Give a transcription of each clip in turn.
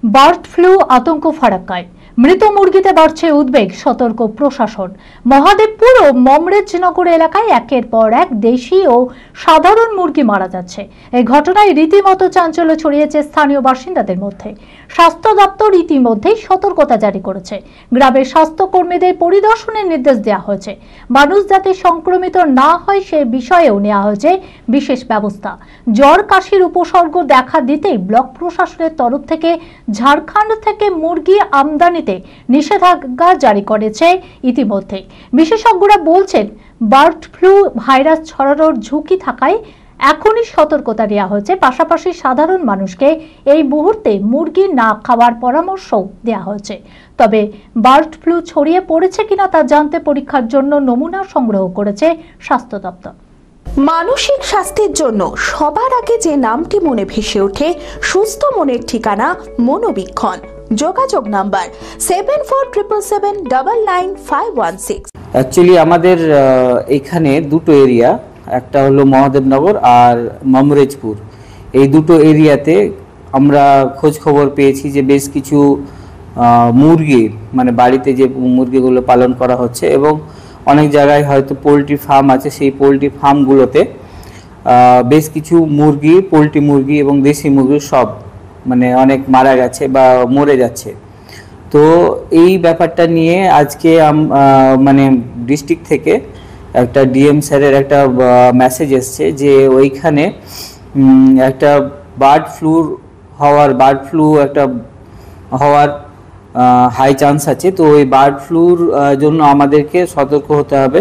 Bird flu আতঙ্ক ফারাক্কায়। মৃত মুরগিতে বাড়ছে উদ্বেগ, সতর্ক প্রশাসন। মহাদেবপুর ও মমরেজনগর এলাকায় একের পর এক দেশি ও সাধারণ মুরগি মারা যাচ্ছে। এই ঘটনায় রীতিমতো চাঞ্চল্য ছড়িয়েছে স্থানীয় বাসিন্দাদের মধ্যে। স্বাস্থ্য দপ্তর ইতিমধ্যেই সতর্কতা জারি করেছে। গ্রামের স্বাস্থ্যকর্মীদের পরিদর্শনের নির্দেশ দেওয়া হয়েছে। মানুষ যাতে সংক্রমিত না হয় সে বিষয়েও নেওয়া হয়েছে বিশেষ ব্যবস্থা। জ্বর কাশির উপসর্গ দেখা দিতেই ব্লক প্রশাসনের তরফ থেকে ঝাড়খণ্ড থেকে মুরগি আমদানিতে নিষেধাজ্ঞা জারি করেছে ইতিমধ্যে। বিশেষজ্ঞরা বলছেন, বার্ড ফ্লু ভাইরাস ছড়ানোর ঝুঁকি থাকায় এখনই সতর্কতা দেওয়া হয়েছে। পাশাপাশি সাধারণ মানুষকে এই মুহূর্তে মুরগি না খাওয়ার পরামর্শ দেওয়া হয়েছে। তবে বার্ড ফ্লু ছড়িয়ে পড়েছে কিনা তা জানতে পরীক্ষার জন্য নমুনা সংগ্রহ করেছে স্বাস্থ্য দপ্তর। মানসিক স্বাস্থ্যের জন্য সবার আগে যে নামটি মনে ভেসে ওঠে, সুস্থ মনের ঠিকানা মনোবীক্ষণ। যোগাযোগ নাম্বার 7477799516। অ্যাকচুয়ালি আমাদের এখানে দুটো এরিয়া, একটা হলো মহাদেবনগর আর মমরেজপুর। এই দুটো এরিয়াতে আমরা খোঁজ খবর পেয়েছি যে বেশ কিছু মুরগি, মানে বাড়িতে যে মুরগিগুলো পালন করা হচ্ছে, এবং অনেক জায়গায় হয়তো পোলট্রি ফার্ম আছে, সেই পোলট্রি ফার্মগুলোতে বেশ কিছু মুরগি, পোলট্রি মুরগি এবং দেশি মুরগি সব মানে অনেক মারা গেছে বা মরে যাচ্ছে। তো এই ব্যাপারটা নিয়ে আজকে মানে ডিস্ট্রিক্ট থেকে একটা ডিএম স্যারের একটা মেসেজ এসছে যে ওইখানে একটা বার্ড ফ্লু একটা হওয়ার হাই চান্স আছে। তো ওই বার্ড ফ্লুর জন্য আমাদেরকে সতর্ক হতে হবে।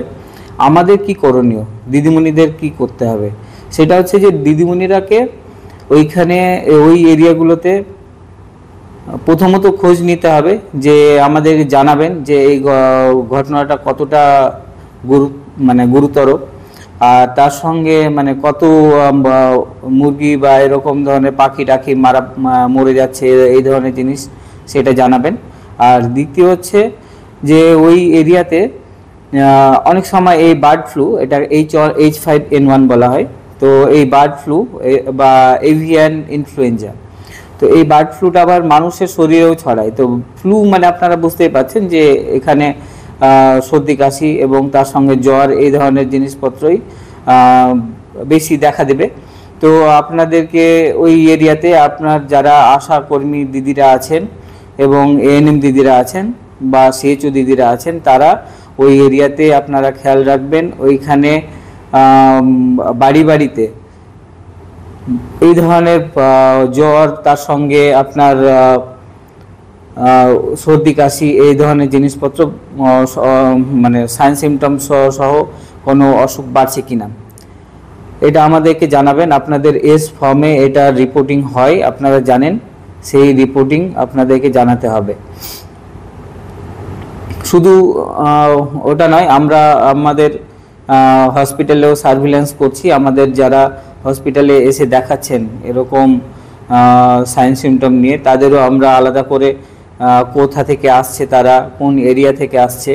আমাদের কি করণীয়, দিদিমণিদের কি করতে হবে, সেটা হচ্ছে যে দিদিমণিরাকে ওইখানে ওই এরিয়াগুলোতে প্রথমত খোঁজ নিতে হবে, যে আমাদের জানাবেন যে এই ঘটনাটা কতটা গুরুতর, আর তার সঙ্গে মানে কত মুরগি বা এরকম ধরনের পাখি টাখি মরে যাচ্ছে, এই ধরনের জিনিস সেটা জানাবেন। আর দ্বিতীয় হচ্ছে যে ওই এরিয়াতে অনেক সময় এই বার্ড ফ্লু, এটা H5N1 বলা হয়, তো এই বার্ড ফ্লু বা এভিয়ান ইনফ্লুয়েঞ্জা, তো এই বার্ড ফ্লুটা আবার মানুষের শরীরেও ছড়ায়। তো ফ্লু মানে আপনারা বুঝতেই পারছেন যে এখানে সর্দি কাশি এবং তার সঙ্গে জ্বর, এই ধরনের জিনিসপত্রই বেশি দেখা দেবে। তো আপনাদেরকে ওই এরিয়াতে আপনার যারা আশা কর্মী দিদিরা আছেন এবং এএনএম দিদিরা আছেন বা সিএচও দিদিরা আছেন, তারা ওই এরিয়াতে আপনারা খেয়াল রাখবেন। ওইখানে বাড়ি বাড়িতে এই ধরনের জ্বর, তার সঙ্গে আপনার সর্দি কাশি, এই ধরনের জিনিসপত্র মানে সাইন সিমটম সহ কোনো অসুখ বাড়ছে কিনা এটা আমাদেরকে জানাবেন। আপনাদের এস ফর্মে এটা রিপোর্টিং হয়, আপনারা জানেন, সেই রিপোর্টিং আপনাদেরকে জানাতে হবে। শুধু ওটা নয়, আমরা আমাদের হসপিটালেও সার্ভিলেন্স করছি। আমাদের যারা হসপিটালে এসে দেখাচ্ছেন এরকম সাইন সিমটম নিয়ে, তাদেরও আমরা আলাদা করে কোথা থেকে আসছে, তারা কোন এরিয়া থেকে আসছে,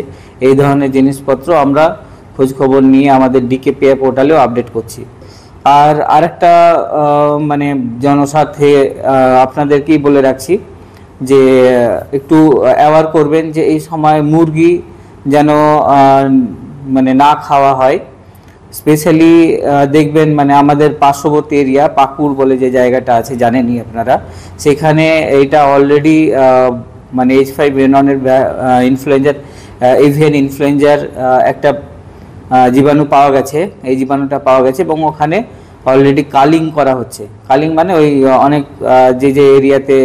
এই ধরনের জিনিসপত্র আমরা খোঁজ খবর নিয়ে আমাদের ডিকেপিআই পোর্টালেও আপডেট করছি। আর আরেকটা মানে জনস্বার্থে আপনাদেরকেই বলে রাখছি যে একটু অ্যাওয়ার করবেন যে এই সময় মুরগি যেন মানে না খাওয়া হয়। স্পেশালি দেখবেন মানে আমাদের পার্শ্ববর্তী এরিয়া পাকুড় বলে যে জায়গাটা আছে, জানেনই আপনারা, সেখানে এইটা অলরেডি মানে H5N1 এর ইনফ্লুয়েঞ্জার, এভিয়ান ইনফ্লুয়েঞ্জার একটা জীবাণু পাওয়া গেছে। এই জীবাণুটা পাওয়া গেছে এবং ওখানে অলরেডি কালিং করা হচ্ছে। কালিং মানে ওই অনেক যে এরিয়াতে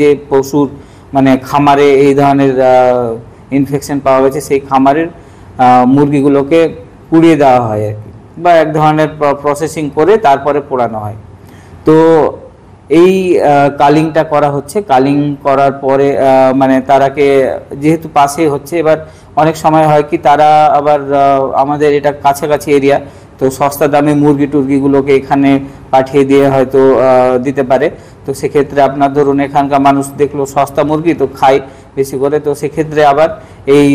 যে পশুর মানে খামারে এই ধরনের ইনফেকশন পাওয়া গেছে, সেই খামারের মুরগিগুলোকে পুড়িয়ে দেওয়া হয় আর কি, বা এক ধরনের প্রসেসিং করে তারপরে পোড়ানো হয়। তো এই কালিংটা করা হচ্ছে। কালিং করার পরে মানে তারাকে যেহেতু পাশেই হচ্ছে, এবার অনেক সময় হয় কি তারা আবার আমাদের এটা কাছাকাছি এরিয়া, তো সস্তা দামে মুরগি টুরগিগুলোকে এখানে পাঠিয়ে দিয়ে হয়তো দিতে পারে। তো সেক্ষেত্রে আপনার ধরুন এখানকার মানুষ দেখলো সস্তা মুরগি, তো খায় বেশি করে, তো সেক্ষেত্রে আবার এই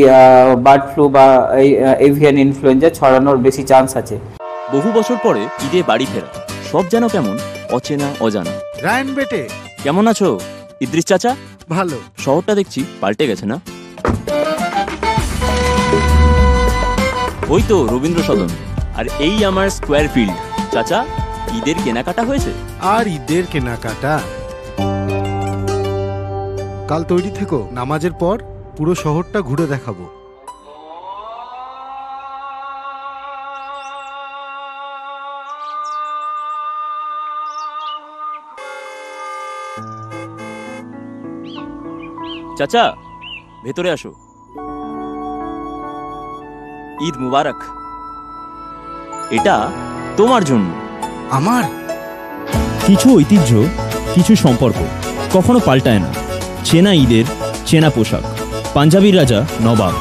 বার্ড ফ্লু বা এই এভিয়ান ইনফ্লুয়েঞ্জা ছড়ানোর বেশি চান্স আছে। বহু বছর পরে ঈদে বাড়ি ফেরা, সব যেন কেমন অচেনা অজানা। রায়ন বেটে কেমন আছো? ইদ্রিস চাচা, ভালো। শহরটা দেখছি পাল্টে গেছে না? ওই তো রবীন্দ্র সদন, আর এই আমার স্কোয়ার ফিল্ড। চাচা, ঈদের কেনাকাটা হয়েছে? আর ঈদের কেনাকাটা? কাল তৈরি থেকো, নামাজের পর পুরো শহরটা ঘুরে দেখাবো। চাচা, ভেতরে আসো। ঈদ মুবারক। এটা তোমার জন্য। আমার? কিছু ঐতিহ্য, কিছু সম্পর্ক কখনো পাল্টায় না। চেনা ঈদের চেনা পোশাক, পাঞ্জাবির রাজা নবাব।